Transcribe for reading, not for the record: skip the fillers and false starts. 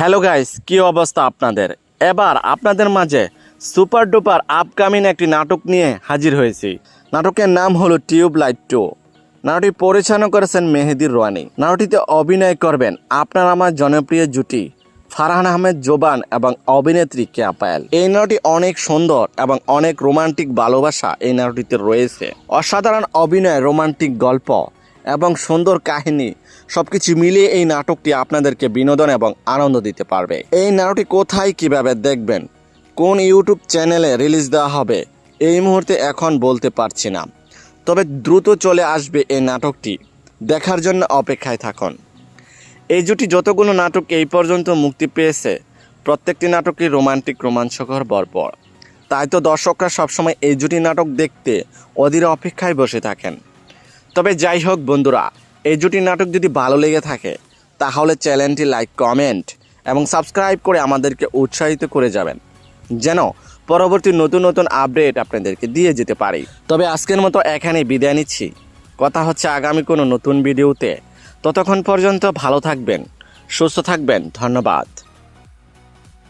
Hello guys, কি অবস্থা আপনাদের? এবার আপনাদের মাঝে সুপার ডুপার আপকামিং একটি নাটক নিয়ে হাজির হয়েছি। নাটকের নাম হলো টিউবলাইট 2। নাটকটি পরিচালনা করেছেন মেহেদীর রোহানী। নাটকটিতে অভিনয় করবেন আপনার আমার জনপ্রিয় জুটি ফারহান আহমেদ জোবান এবং অভিনেত্রী কেয়া পায়েল। এই নাটকটি অনেক সুন্দর এবং অনেক রোমান্টিক ভালোবাসা এই নাটকটিতে রয়েছে। অসাধারণ অভিনয়, রোমান্টিক গল্প এবং সুন্দর কাহিনী সবকিছু মিলিয়ে এই নাটকটি আপনাদেরকে বিনোদন এবং আনন্দ দিতে পারবে। এই নাটকটি কোথায় কিভাবে দেখবেন, কোন ইউটিউব চ্যানেলে রিলিজ দেওয়া হবে এই মুহূর্তে এখন বলতে পারছি না, তবে দ্রুত চলে আসবে এই নাটকটি। দেখার জন্য অপেক্ষায় থাকুন। এই জুটি যতগুলো নাটক এই পর্যন্ত মুক্তি পেয়েছে প্রত্যেকটি নাটকই রোমান্টিক, রোমাঞ্চকর, বর্বর। তাই তো দর্শকরা সবসময় এই জুটি নাটক দেখতে অধীর অপেক্ষায় বসে থাকেন। তবে যাই হোক বন্ধুরা, এই জুটি নাটক যদি ভালো লেগে থাকে তাহলে চ্যানেলটি লাইক, কমেন্ট এবং সাবস্ক্রাইব করে আমাদেরকে উৎসাহিত করে যাবেন, যেন পরবর্তী নতুন নতুন আপডেট আপনাদেরকে দিয়ে যেতে পারি। তবে আজকের মতো এখানেই বিদায় নিচ্ছি। কথা হচ্ছে আগামী কোনো নতুন ভিডিওতে। ততক্ষণ পর্যন্ত ভালো থাকবেন, সুস্থ থাকবেন। ধন্যবাদ।